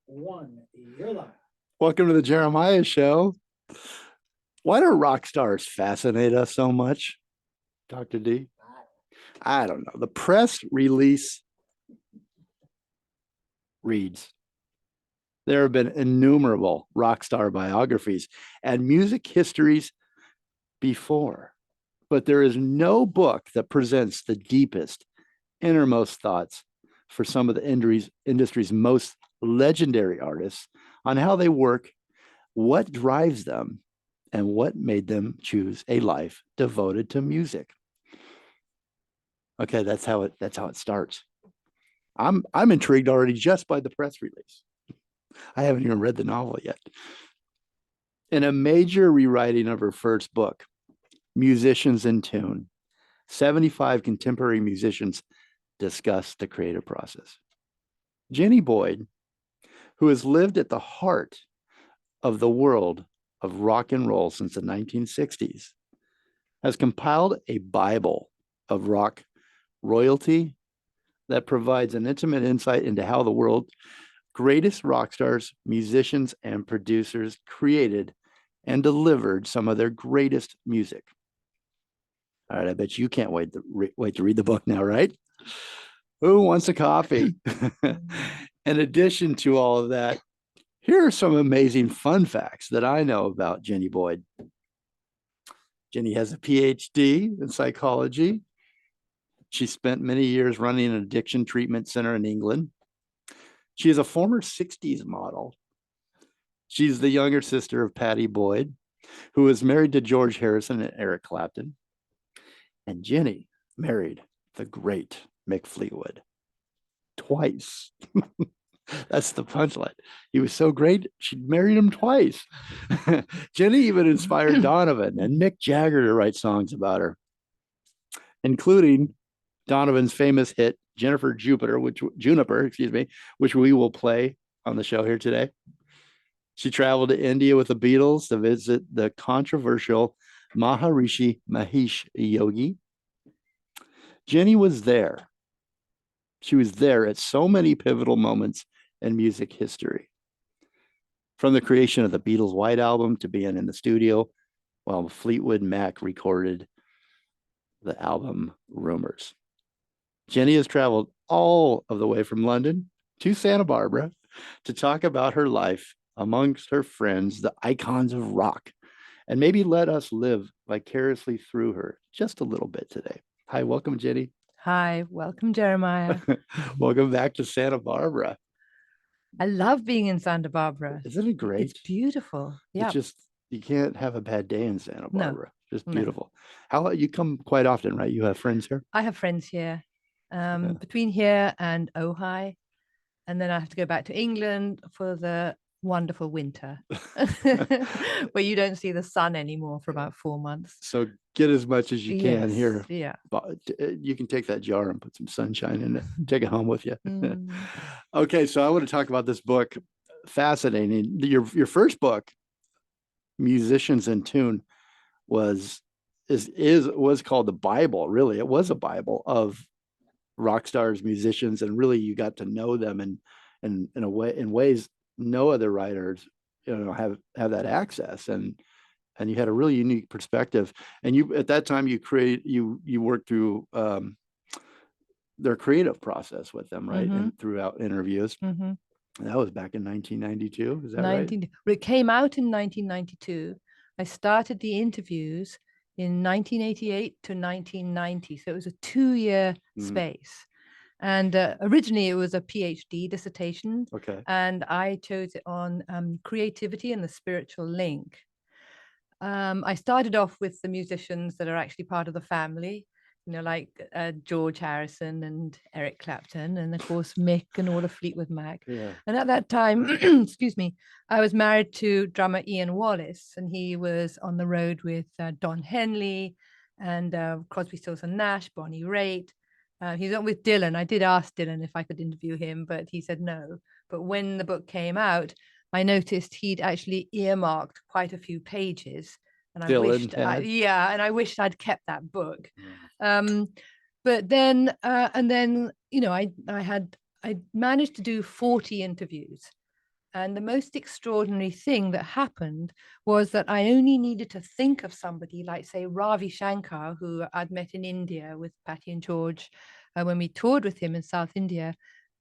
One, you're live. Welcome to the Jeremiah Show. Why do rock stars fascinate us so much, Dr. D? I don't know. The press release reads, there have been innumerable rock star biographies and music histories before, but there is no book that presents the deepest, innermost thoughts for some of the industry's most legendary artists on how they work, what drives them, and what made them choose a life devoted to music. Okay, that's how it starts. I'm intrigued already just by the press release. I haven't even read the novel yet. In a major rewriting of her first book, Musicians in Tune, 75 contemporary musicians discuss the creative process. Jenny Boyd, who has lived at the heart of the world of rock and roll since the 1960s, has compiled a Bible of rock royalty that provides an intimate insight into how the world's greatest rock stars, musicians, and producers created and delivered some of their greatest music. All right, I bet you can't wait to read the book now, right? Who wants a coffee? In addition to all of that, here are some amazing fun facts that I know about Jenny Boyd. Jenny has a PhD in psychology. She spent many years running an addiction treatment center in England. She is a former 60s model. She's the younger sister of Patty Boyd, who is married to George Harrison and Eric Clapton. And Jenny married the great Mick Fleetwood twice. That's the punchline. He was so great, she married him twice. Jenny even inspired Donovan and Mick Jagger to write songs about her, including Donovan's famous hit Juniper, which we will play on the show here today. She traveled to India with the Beatles to visit the controversial Maharishi Mahesh Yogi. Jenny was there. She was there at so many pivotal moments in music history. From the creation of the Beatles' White Album to being in the studio while Fleetwood Mac recorded the album Rumors. Jenny has traveled all of the way from London to Santa Barbara to talk about her life amongst her friends, the icons of rock, and maybe let us live vicariously through her just a little bit today. Hi, welcome, Jenny. Hi, welcome, Jeremiah. Welcome back to Santa Barbara. I love being in Santa Barbara. Isn't it great? It's beautiful. Yeah. You can't have a bad day in Santa Barbara. No, just beautiful. How you come quite often, right? You have friends here? I have friends here. Between here and Ojai. And then I have to go back to England for the wonderful winter where you don't see the sun anymore for about 4 months. So get as much as you can here. Yeah. But you can take that jar and put some sunshine in it. Take it home with you. Okay, so I want to talk about this book. Fascinating. Your first book, Musicians in Tune, was called the Bible. Really, it was a Bible of rock stars, musicians, and really you got to know them in ways no other writers have that access, and you had a really unique perspective. And you at that time you worked through their creative process with them, right? And throughout interviews. That was back in 1992. Is that right? It came out in 1992. I started the interviews in 1988 to 1990. So it was a 2-year space. And originally it was a PhD dissertation. Okay. And I chose it on creativity and the spiritual link. I started off with the musicians that are actually part of the family, like George Harrison and Eric Clapton, and of course Mick and all of Fleetwood Mac. Yeah. And at that time, excuse me, I was married to drummer Ian Wallace, and he was on the road with Don Henley and Crosby, Stills and Nash, Bonnie Raitt. He's not with Dylan. I did ask Dylan if I could interview him, but he said no. But when the book came out, I noticed he'd actually earmarked quite a few pages. And I wished I'd kept that book. But then, I managed to do 40 interviews And the most extraordinary thing that happened was that I only needed to think of somebody like, say, Ravi Shankar, who I'd met in India with Patty and George when we toured with him in South India.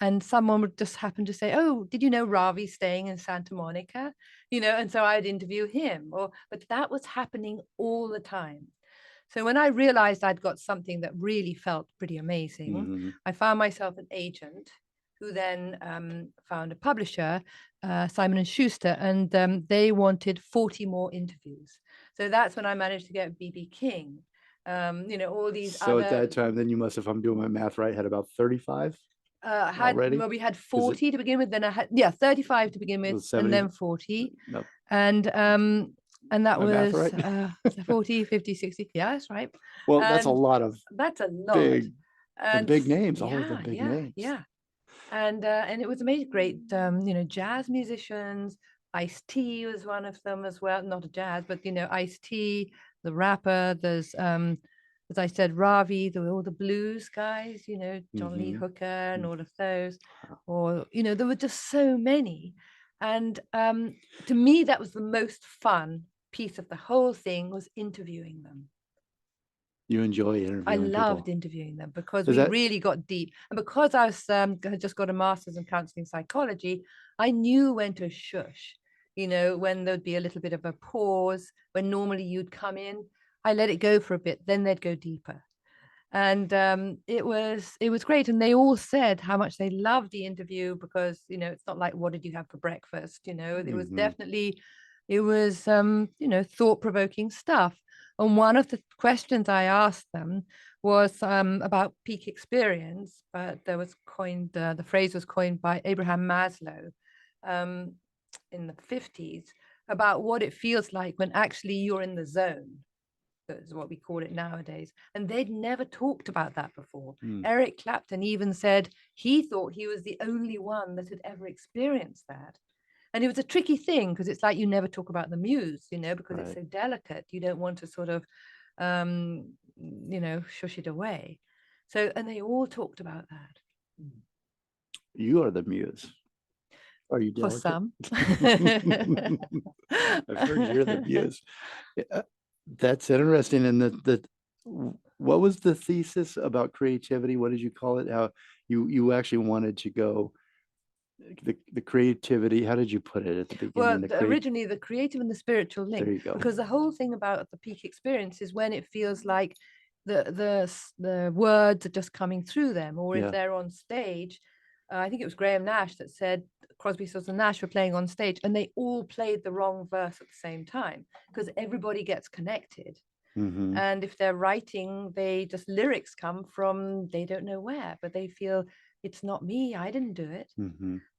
And someone would just happen to say, oh, did you know Ravi's staying in Santa Monica? And so I'd interview him. But that was happening all the time. So when I realized I'd got something that really felt pretty amazing, I found myself an agent who then found a publisher, Simon and Schuster, and they wanted 40 more interviews. So that's when I managed to get B.B. King. All these So other. at that time, then you must have, if I'm doing my math right, had about 35 already. Well, we had 40 to begin with, then I had 35 to begin with, 70, and then 40. Nope. And that My math was right? 40, 50, 60. Yeah, that's right. Well, that's a lot of Big and big names, all of them big names. Yeah. And it was amazing, great, jazz musicians. Ice-T was one of them as well. Not a jazz, but Ice-T, the rapper. There's as I said, Ravi, all the blues guys, John Lee Hooker and all of those. Or there were just so many. And to me, that was the most fun piece of the whole thing, was interviewing them. You enjoy interviewing I loved people. interviewing them because we really got deep. And because I was had just got a master's in counseling psychology, I knew when to shush, when there'd be a little bit of a pause, when normally you'd come in. I let it go for a bit, then they'd go deeper. And it was great. And they all said how much they loved the interview because, it's not like, what did you have for breakfast? It was definitely, thought-provoking stuff. And one of the questions I asked them was about peak experience, but the phrase was coined by Abraham Maslow in the 50s, about what it feels like when actually you're in the zone. Is what we call it nowadays. And they'd never talked about that before. Eric Clapton even said he thought he was the only one that had ever experienced that. And it was a tricky thing because it's like you never talk about the muse, because it's so delicate. You don't want to sort of, shush it away. So, and they all talked about that. You are the muse. Are you delicate? For some. I've heard you're the muse. That's interesting. And what was the thesis about creativity? What did you call it? How you actually wanted to go the creativity? How did you put it at the beginning? Well, originally the creative and the spiritual link. There you go. Because the whole thing about the peak experience is when it feels like the words are just coming through them, or if they're on stage. I think it was Graham Nash that said Crosby, Stills and Nash were playing on stage and they all played the wrong verse at the same time because everybody gets connected. And if they're writing, lyrics come from they don't know where, but they feel it's not me, I didn't do it.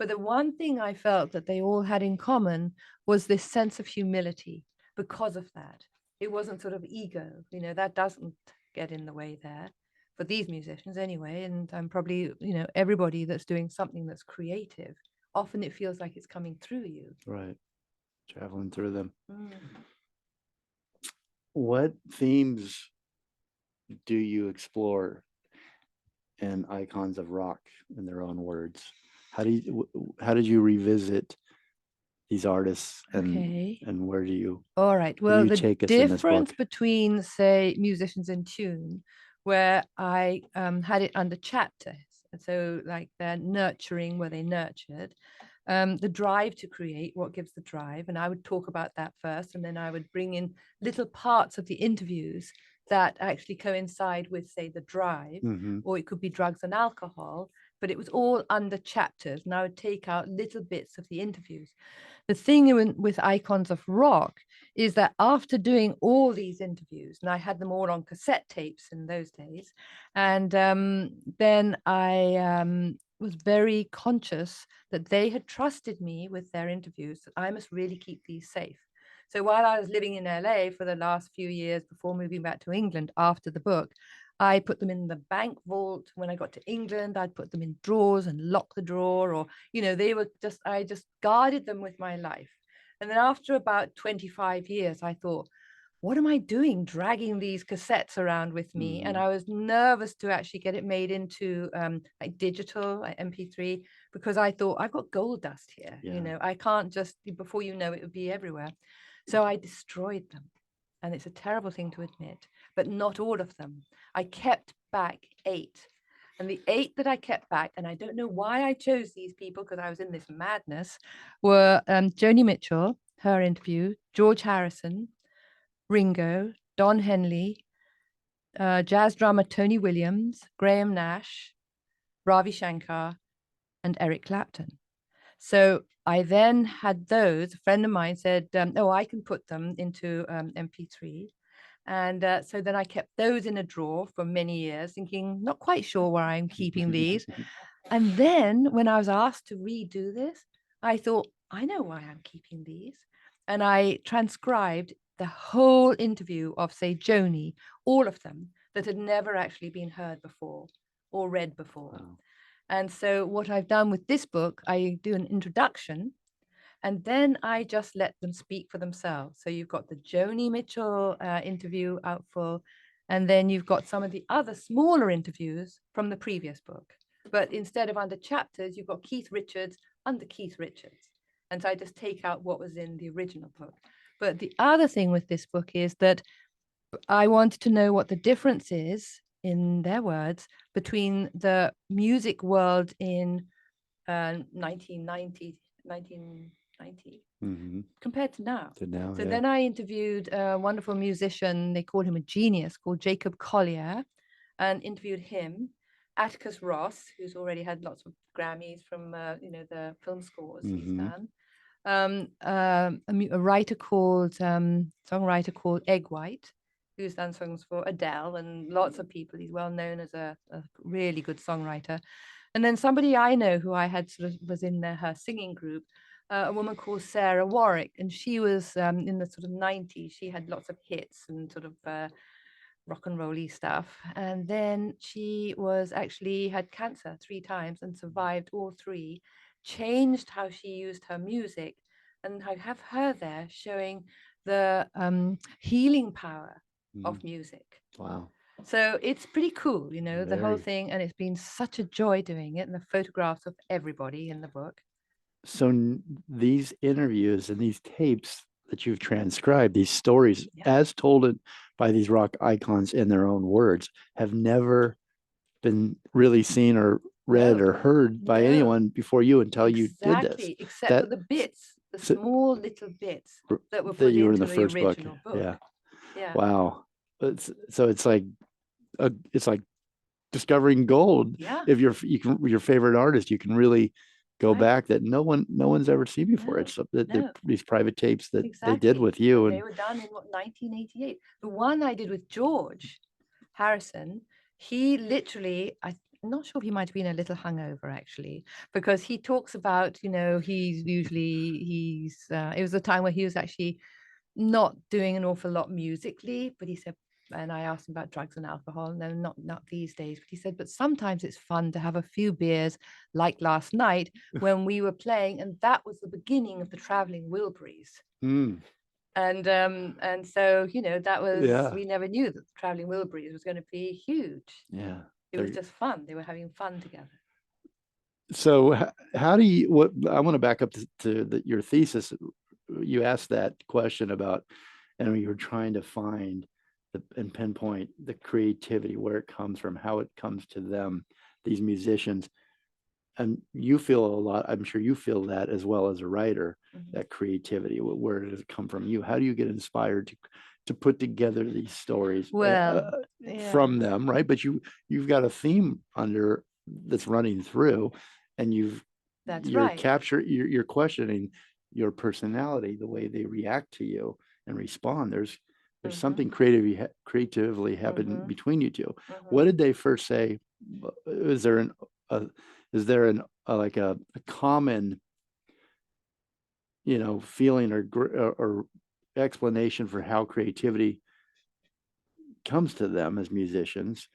But the one thing I felt that they all had in common was this sense of humility because of that. It wasn't sort of ego, that doesn't get in the way there. For these musicians anyway, and I'm probably, everybody that's doing something that's creative, often it feels like it's coming through you. Right. Traveling through them. What themes do you explore in Icons of Rock, in their own words? How did you revisit these artists and where do you? All right. Well, the difference between, say, Musicians in Tune, where I had it under chapters. And so like they're nurturing where they nurtured, the drive to create, what gives the drive. And I would talk about that first. And then I would bring in little parts of the interviews that actually coincide with, say, the drive, or it could be drugs and alcohol, but it was all under chapters. And I would take out little bits of the interviews. The thing with Icons of Rock is that after doing all these interviews, and I had them all on cassette tapes in those days, and then I was very conscious that they had trusted me with their interviews, that I must really keep these safe. So while I was living in LA for the last few years before moving back to England after the book, I put them in the bank vault. When I got to England, I'd put them in drawers and lock the drawer, or, I just guarded them with my life. And then after about 25 years, I thought, what am I doing dragging these cassettes around with me? And I was nervous to actually get it made into like digital, like MP3, because I thought I've got gold dust here. You know, I can't just, before you know it would be everywhere. So I destroyed them. And it's a terrible thing to admit, but not all of them. I kept back 8. And the 8 that I kept back, and I don't know why I chose these people because I was in this madness, were Joni Mitchell, her interview, George Harrison, Ringo, Don Henley, jazz drummer Tony Williams, Graham Nash, Ravi Shankar, and Eric Clapton. So I then had those. A friend of mine said, oh, I can put them into MP3. And so then I kept those in a drawer for many years, thinking, not quite sure where I'm keeping these. And then when I was asked to redo this, I thought, I know why I'm keeping these. And I transcribed the whole interview of, say, Joni, all of them that had never actually been heard before or read before. Wow. And so what I've done with this book, I do an introduction, and then I just let them speak for themselves. So you've got the Joni Mitchell interview out full, and then you've got some of the other smaller interviews from the previous book. But instead of under chapters, you've got Keith Richards under Keith Richards. And so I just take out what was in the original book. But the other thing with this book is that I wanted to know what the difference is, in their words, between the music world in 1990 compared to now. So then I interviewed a wonderful musician, they call him a genius, called Jacob Collier, and interviewed him. Atticus Ross, who's already had lots of Grammys from the film scores he's done. A writer called songwriter called Egg White, who's done songs for Adele and lots of people. He's well known as a really good songwriter. And then somebody I know who I had sort of was in her singing group, a woman called Sarah Warwick, and she was in the sort of 90s. She had lots of hits and sort of rock and roll-y stuff. And then she was actually had cancer 3 times and survived all 3, changed how she used her music. And I have her there showing the healing power of music. Wow. So it's pretty cool, you know, the whole thing. And it's been such a joy doing it, and the photographs of everybody in the book. So these interviews and these tapes that you've transcribed, these stories as told by these rock icons in their own words, have never been really seen or read or heard by anyone before you until you did this. Except for the bits, the small little bits that were put into the original book. Yeah. Wow. It's like discovering gold. Yeah. If your favorite artist, you can really go back that no one's ever seen before. It's these private tapes that they did with you, and they were done in 1988. The one I did with George Harrison, he literally, I'm not sure if he might have been a little hungover actually, because he talks about, you know, it was a time where he was actually not doing an awful lot musically, but he said, and I asked him about drugs and alcohol, no, not these days, but he said, but sometimes it's fun to have a few beers, like last night when we were playing, and that was the beginning of the Traveling Wilburys. And so, you know, that was we never knew that the Traveling Wilburys was going to be huge. It was just fun. They were having fun together. So how do you, I want to back up to your thesis. You asked that question about, and you were trying to find and pinpoint the creativity, where it comes from, how it comes to them, these musicians. And you feel a lot, I'm sure you feel that as well as a writer, that creativity. Where does it come from you? How do you get inspired to put together these stories from them, right? But you've got a theme that's running through, and you're questioning your personality, the way they react to you and respond. There's something creatively happened between you two. What did they first say? Is there a common, you know, feeling or explanation for how creativity comes to them as musicians,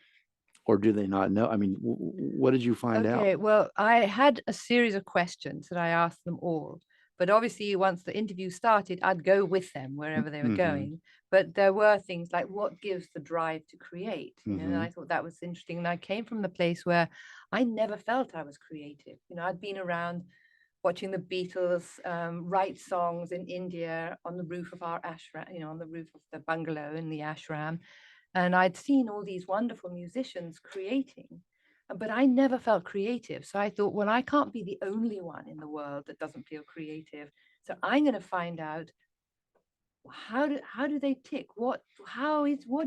or do they not know? I mean, what did you find out? Okay, well, I had a series of questions that I asked them all. But obviously, once the interview started, I'd go with them wherever they were going. But there were things like what gives the drive to create, you know, and I thought that was interesting. And I came from the place where I never felt I was creative. You know, I'd been around watching the Beatles write songs in India on the roof of our ashram, you know, on the roof of the bungalow in the ashram. And I'd seen all these wonderful musicians creating, but I never felt creative. So I thought, well, I can't be the only one in the world that doesn't feel creative. So I'm going to find out how do they tick? What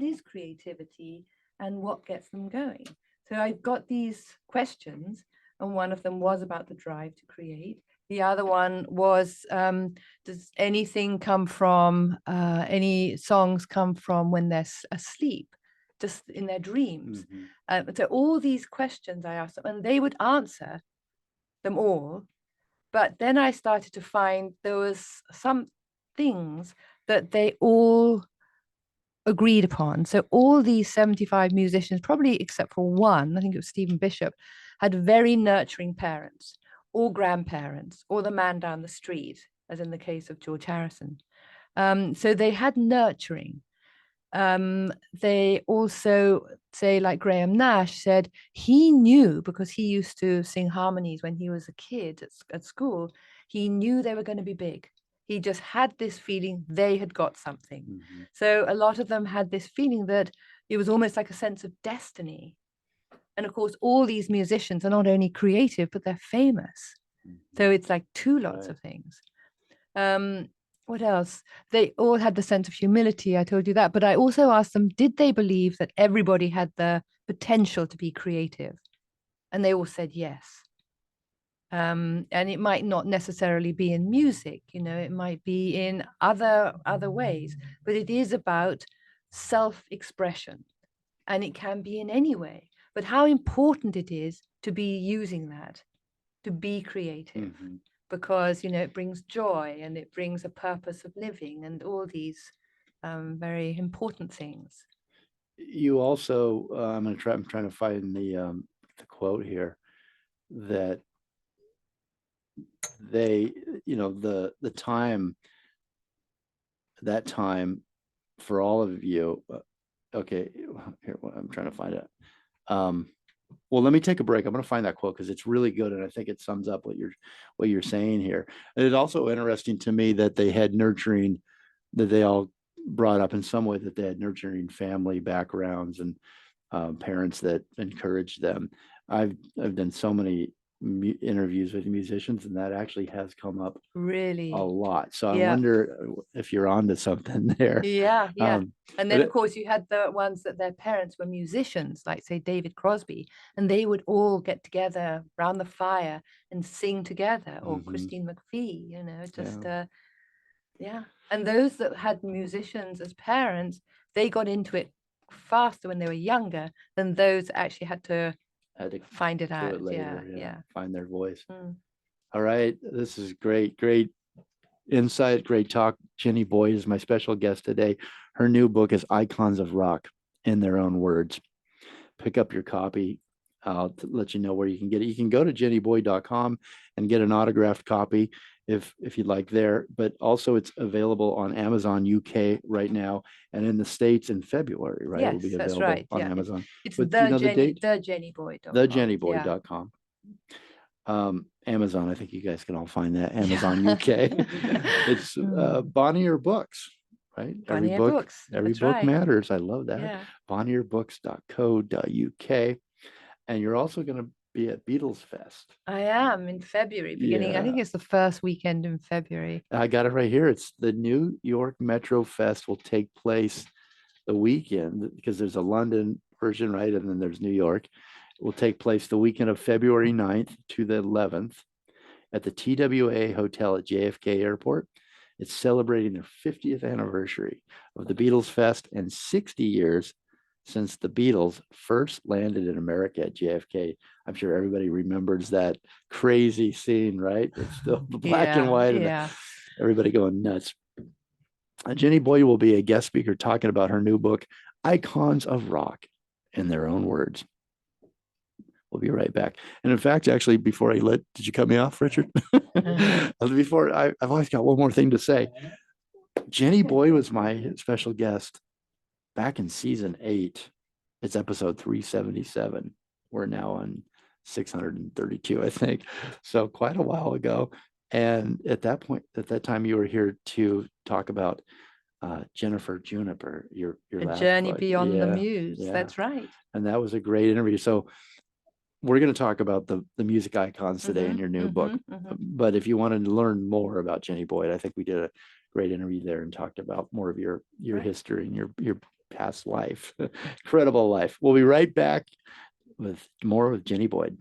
is creativity and what gets them going? So I've got these questions, and one of them was about the drive to create. The other one was, does anything come from, any songs come from when they're asleep, just in their dreams? So all these questions I asked them, and they would answer them all. But then I started to find there was some things that they all agreed upon. So all these 75 musicians, probably except for one, I think it was Stephen Bishop, had very nurturing parents, or grandparents, or the man down the street, as in the case of George Harrison. So they had nurturing. They also say, like Graham Nash said, he knew, because he used to sing harmonies when he was a kid at school, he knew they were going to be big. He just had this feeling they had got something. So a lot of them had this feeling that it was almost like a sense of destiny. And of course, all these musicians are not only creative, but they're famous. So it's like two lots of things. What else? They all had the sense of humility. I told you that. But I also asked them, did they believe that everybody had the potential to be creative? And they all said yes. And it might not necessarily be in music, you know, it might be in other ways, but it is about self-expression, and it can be in any way. But how important it is to be using that, to be creative, because, you know, it brings joy and it brings a purpose of living and all these very important things. You also, I'm trying to find the quote here, that they, you know, the time, that time for all of you. Okay, here, I'm trying to find it. Well, let me take a break. I'm going to find that quote because it's really good, and I think it sums up what you're saying here. And it's also interesting to me that they had nurturing, that they all brought up in some way, that they had nurturing family backgrounds and parents that encouraged them. I've done so many interviews with musicians, and that actually has come up Really a lot. So I wonder if you're onto something there. Yeah. And then, of course, you had the ones that their parents were musicians, like, say, David Crosby, and they would all get together around the fire and sing together, or Christine McVie, you know, just, And those that had musicians as parents, they got into it faster when they were younger than those that actually had to find it out. Find their voice. All right. This is great insight, great talk. Jenny Boyd is my special guest today. Her new book is Icons of Rock in Their Own Words. Pick up your copy. I'll let you know where you can get it. You can go to jennyboyd.com and get an autographed copy if you'd like there, but also it's available on Amazon UK right now, and in the States in February, right? Yes, It'll be available that's right. on Amazon. It's but the jennyboyd.com. thejennyboyd.com. Amazon, I think you guys can all find that. Amazon UK. It's Bonnier Books, right? Bonnier Books. Every book matters. I love that. BonnierBooks.co.uk. And you're also going to be at Beatles Fest. I am in February, beginning. I think it's the first weekend in February. I got it right here. It's the New York Metro Fest will take place the weekend, because there's a London version, right? And then there's New York. It will take place the weekend of February 9th to the 11th at the TWA Hotel at JFK Airport. It's celebrating their 50th anniversary of the Beatles Fest and 60 years since the Beatles first landed in America at JFK. I'm sure everybody remembers that crazy scene, right? It's still black and white, and everybody going nuts. Jenny Boyd will be a guest speaker talking about her new book, Icons of Rock in Their Own Words. We'll be right back. And in fact, actually, before did you cut me off, Richard? Before I've always got one more thing to say. Jenny Boyd was my special guest back in season 8. It's episode 377. We're now on 632, I think. So quite a while ago. And at that time, you were here to talk about Jennifer Juniper, your A last Journey book. Beyond the Yeah, Muse. yeah. That's right. And that was a great interview. So we're going to talk about the music icons today in your new book. But if you wanted to learn more about Jenny Boyd, I think we did a great interview there and talked about more of your history and your past life. Incredible life. We'll be right back with more with Jenny Boyd.